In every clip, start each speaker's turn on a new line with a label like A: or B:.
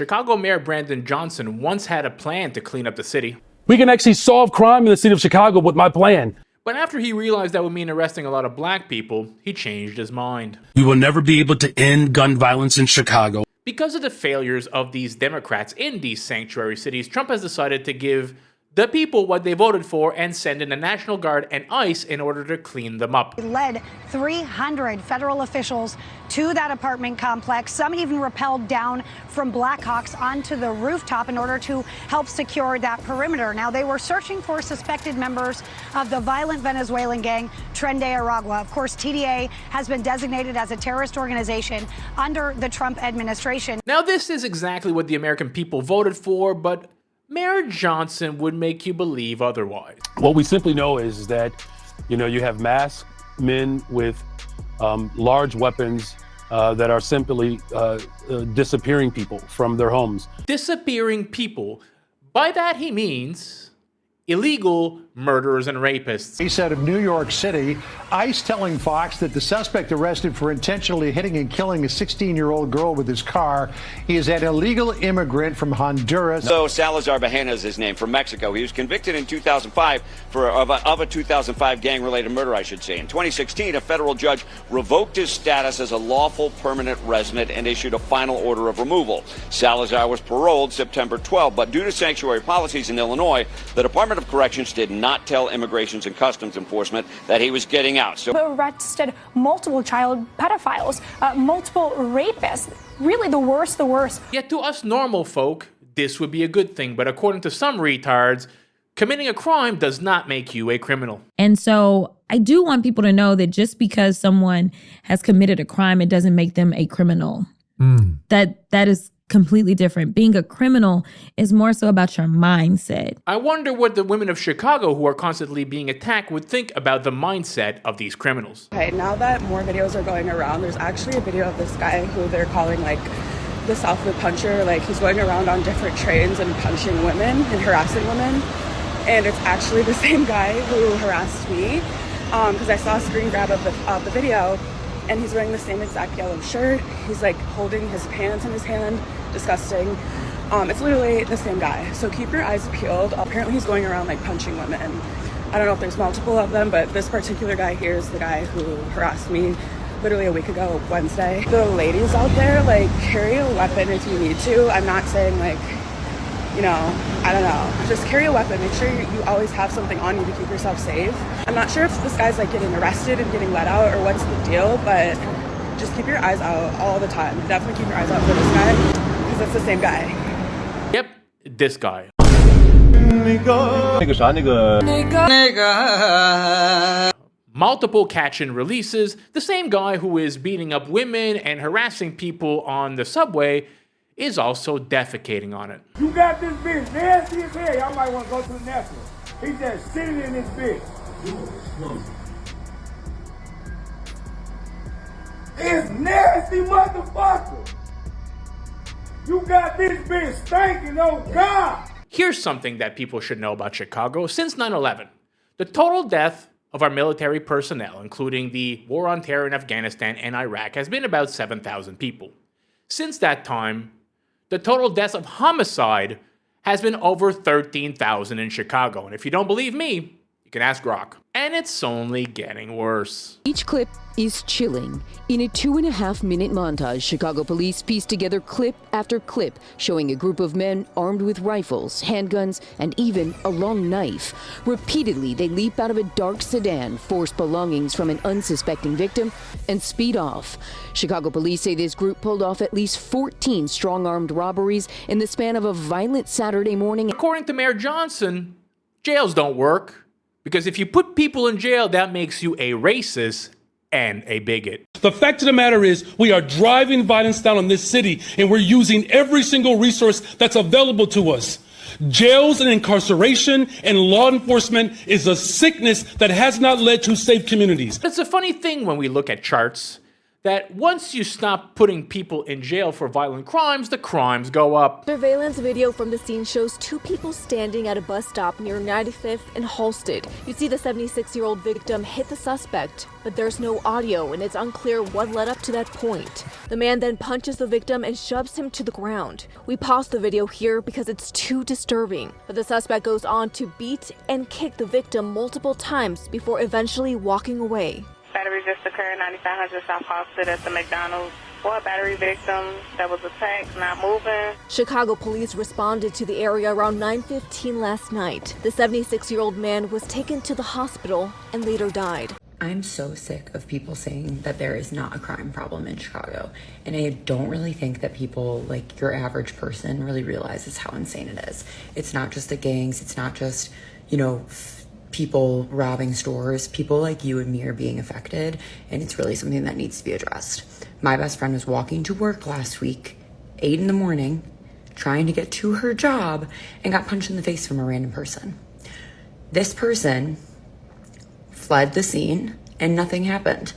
A: Chicago Mayor Brandon Johnson once had a plan to clean up the city.
B: We can actually solve crime in the city of Chicago with my plan.
A: But after he realized that would mean arresting a lot of black people, he changed his mind.
B: We will never be able to end gun violence in Chicago.
A: Because of the failures of these Democrats in these sanctuary cities, Trump has decided to give the people what they voted for and send in the National Guard and ICE in order to clean them up.
C: He led 300 federal officials to that apartment complex. Some even rappelled down from Blackhawks onto the rooftop in order to help secure that perimeter. Now, they were searching for suspected members of the violent Venezuelan gang Tren de Aragua. Of course, TDA has been designated as a terrorist organization under the Trump administration.
A: Now, this is exactly what the American people voted for, but Mayor Johnson would make you believe otherwise.
B: What we simply know is that, you have masked men with large weapons that are simply disappearing people from their homes.
A: Disappearing people. By that he means illegal murderers and rapists.
D: He said of New York City, ICE telling Fox that the suspect arrested for intentionally hitting and killing a 16-year-old girl with his car. He is an illegal immigrant from Honduras.
E: So Salazar Bahena is his name, from Mexico. He was convicted in 2005 of a 2005 gang-related murder, I should say. In 2016, a federal judge revoked his status as a lawful permanent resident and issued a final order of removal. Salazar was paroled September 12, but due to sanctuary policies in Illinois, the Department of Corrections did not tell Immigration and Customs Enforcement that he was getting out. So
F: arrested multiple child pedophiles, multiple rapists. Really the worst, the worst.
A: Yet to us normal folk, this would be a good thing. But according to some retards, committing a crime does not make you a criminal.
G: And so I do want people to know that just because someone has committed a crime, it doesn't make them a criminal. That is completely different. Being a criminal is more so about your mindset.
A: I wonder what the women of Chicago who are constantly being attacked would think about the mindset of these criminals.
H: Okay, now that more videos are going around, there's actually a video of this guy who they're calling like the Southwood Puncher. Like he's going around on different trains and punching women and harassing women. And it's actually the same guy who harassed me because I saw a screen grab of the video. And he's wearing the same exact yellow shirt. He's like holding his pants in his hand. Disgusting. It's literally the same guy. So keep your eyes peeled. Apparently he's going around like punching women. I don't know if there's multiple of them, but this particular guy here is the guy who harassed me literally a week ago, Wednesday. The ladies out there, like carry a weapon if you need to. I'm not saying like, I don't know. Just carry a weapon. Make sure you always have something on you to keep yourself safe. I'm not sure if this guy's like getting arrested and getting let out or what's the deal, but just keep your eyes out all the time. Definitely keep your eyes out for this guy because it's the same guy.
A: Yep, this guy. Multiple catch and releases. The same guy who is beating up women and harassing people on the subway is also defecating on it.
I: You got this bitch nasty as hell. Y'all might want to go to the National. He's just sitting in this bitch. It's nasty, motherfucker. You got this bitch stinking, oh God.
A: Here's something that people should know about Chicago. Since 9/11, the total death of our military personnel, including the war on terror in Afghanistan and Iraq, has been about 7,000 people. Since that time, the total deaths of homicide has been over 13,000 in Chicago. And if you don't believe me, you can ask Grok. And it's only getting worse.
J: Each clip is chilling. In a 2.5-minute montage, Chicago police pieced together clip after clip showing a group of men armed with rifles, handguns, and even a long knife. Repeatedly, they leap out of a dark sedan, force belongings from an unsuspecting victim, and speed off. Chicago police say this group pulled off at least 14 strong-armed robberies in the span of a violent Saturday morning.
A: According to Mayor Johnson, jails don't work. Because if you put people in jail, that makes you a racist and a bigot.
B: The fact of the matter is we are driving violence down on this city, and we're using every single resource that's available to us. Jails and incarceration and law enforcement is a sickness that has not led to safe communities.
A: It's a funny thing when we look at charts. that once you stop putting people in jail for violent crimes, the crimes go up.
K: Surveillance video from the scene shows two people standing at a bus stop near 95th and Halsted. You see the 76-year-old victim hit the suspect, but there's no audio and it's unclear what led up to that point. The man then punches the victim and shoves him to the ground. We paused the video here because it's too disturbing, but the suspect goes on to beat and kick the victim multiple times before eventually walking away.
L: Battery just occurred 9500 South Hosseinzadeh at the McDonald's. 4 battery victims that was attacked, not moving.
K: Chicago police responded to the area around 9:15 last night. The 76-year-old man was taken to the hospital and later died.
M: I'm so sick of people saying that there is not a crime problem in Chicago. And I don't really think that people, like your average person, really realizes how insane it is. It's not just the gangs. It's not just, people robbing stores. People like you and me are being affected, and it's really something that needs to be addressed. My best friend was walking to work last week, 8 in the morning, trying to get to her job, and got punched in the face from a random person. This person fled the scene, and nothing happened.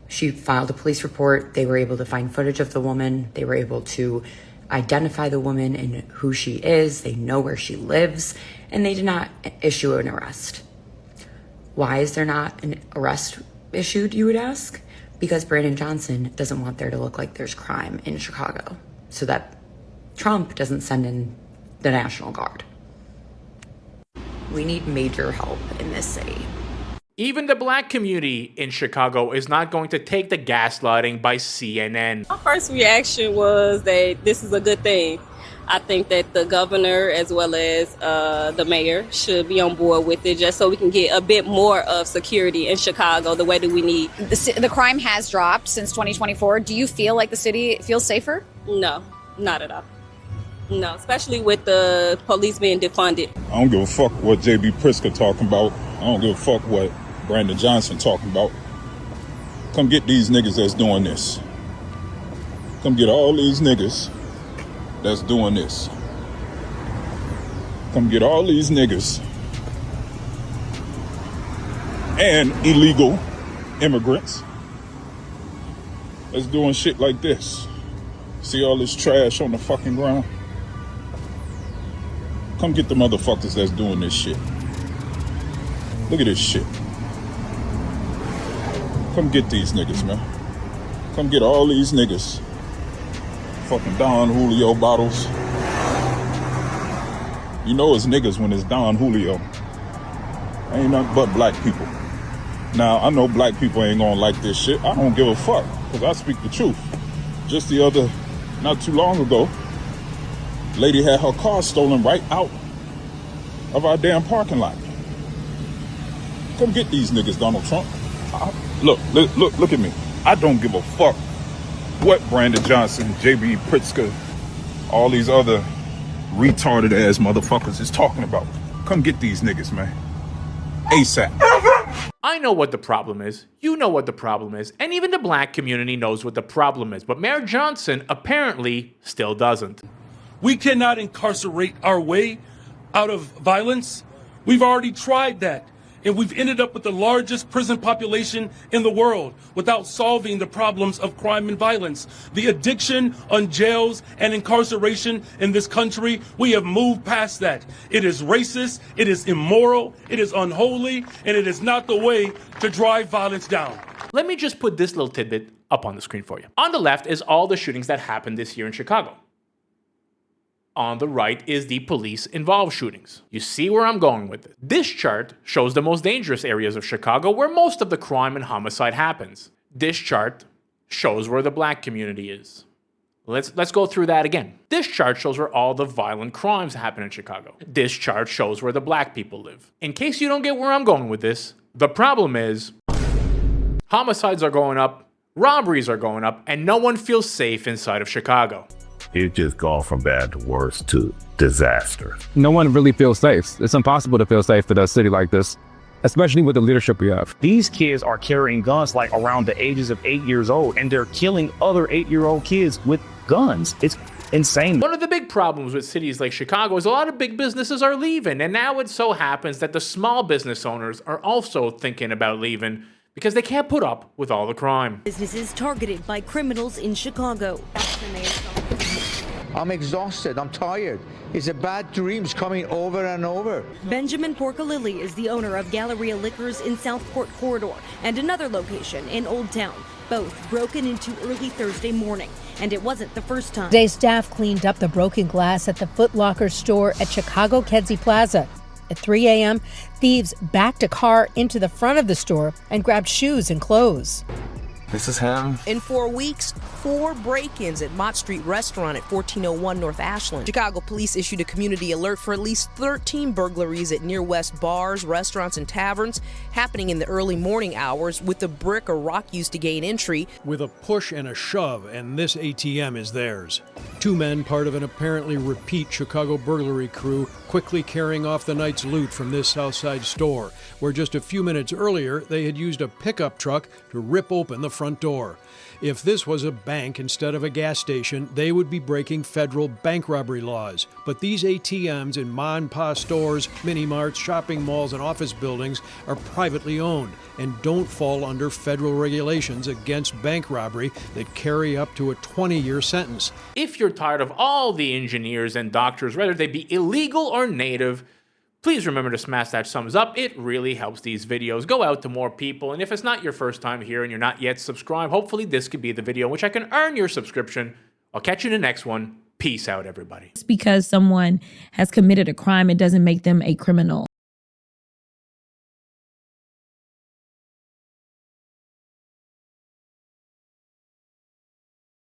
M: She filed a police report. They were able to find footage of the woman. They were able to identify the woman and who she is. They know where she lives, and they did not issue an arrest. Why is there not an arrest issued, you would ask? Because Brandon Johnson doesn't want there to look like there's crime in Chicago, so that Trump doesn't send in the National Guard. We need major help in this city.
A: Even the black community in Chicago is not going to take the gaslighting by CNN.
N: My first reaction was that this is a good thing. I think that the governor as well as the mayor should be on board with it just so we can get a bit more of security in Chicago the way that we need.
O: The crime has dropped since 2024. Do you feel like the city feels safer?
N: No, not at all. No, especially with the police being defunded.
P: I don't give a fuck what J.B. Pritzker talking about. I don't give a fuck what Brandon Johnson talking about. Come get these niggas that's doing this. Come get all these niggas that's doing this. Come get all these niggas and illegal immigrants that's doing shit like this. See all this trash on the fucking ground? Come get the motherfuckers that's doing this shit. Look at this shit. Come get these niggas, man. Come get all these niggas. Fucking Don Julio bottles. You know it's niggas when it's Don Julio. Ain't nothing but black people. Now, I know black people ain't gonna like this shit. I don't give a fuck, because I speak the truth. Just not too long ago, lady had her car stolen right out of our damn parking lot. Come get these niggas, Donald Trump. Look at me. I don't give a fuck what Brandon Johnson, J.B. Pritzker, all these other retarded ass motherfuckers is talking about. Come get these niggas, man. ASAP.
A: I know what the problem is. You know what the problem is. And even the black community knows what the problem is. But Mayor Johnson apparently still doesn't.
B: We cannot incarcerate our way out of violence. We've already tried that. And we've ended up with the largest prison population in the world without solving the problems of crime and violence. The addiction on jails and incarceration in this country, we have moved past that. It is racist, it is immoral, it is unholy, and it is not the way to drive violence down.
A: Let me just put this little tidbit up on the screen for you. On the left is all the shootings that happened this year in Chicago. On the right is the police-involved shootings. You see where I'm going with it. This chart shows the most dangerous areas of Chicago where most of the crime and homicide happens. This chart shows where the black community is. Let's go through that again. This chart shows where all the violent crimes happen in Chicago. This chart shows where the black people live. In case you don't get where I'm going with this, the problem is homicides are going up, robberies are going up, and no one feels safe inside of Chicago.
Q: It's just gone from bad to worse to disaster.
R: No one really feels safe. It's impossible to feel safe in a city like this, especially with the leadership we have.
S: These kids are carrying guns like around the ages of 8 years old, and they're killing other 8-year-old kids with guns. It's insane.
A: One of the big problems with cities like Chicago is a lot of big businesses are leaving, and now it so happens that the small business owners are also thinking about leaving because they can't put up with all the crime.
T: Businesses targeted by criminals in Chicago.
U: I'm exhausted. I'm tired. It's a bad dreams coming over and over.
T: Benjamin Porcalilli is the owner of Galleria Liquors in Southport Corridor and another location in Old Town, both broken into early Thursday morning. And it wasn't the first time.
V: Today, staff cleaned up the broken glass at the Foot Locker store at Chicago Kedzie Plaza. At 3 a.m., thieves backed a car into the front of the store and grabbed shoes and clothes.
W: This is him.
X: In 4 weeks, 4 break-ins at Mott Street Restaurant at 1401 North Ashland. Chicago police issued a community alert for at least 13 burglaries at near West bars, restaurants, and taverns, happening in the early morning hours with a brick or rock used to gain entry.
Y: With a push and a shove, and this ATM is theirs. 2 men, part of an apparently repeat Chicago burglary crew, quickly carrying off the night's loot from this Southside store, where just a few minutes earlier they had used a pickup truck to rip open the front door. If this was a bank instead of a gas station, they would be breaking federal bank robbery laws. But these ATMs in ma and pa stores, mini-marts, shopping malls, and office buildings are privately owned and don't fall under federal regulations against bank robbery that carry up to a 20-year sentence.
A: If you're tired of all the engineers and doctors, whether they be illegal or native, please remember to smash that thumbs up. It really helps these videos go out to more people. And if it's not your first time here and you're not yet subscribed, hopefully this could be the video in which I can earn your subscription. I'll catch you in the next one. Peace out, everybody.
G: Just because someone has committed a crime, it doesn't make them a criminal.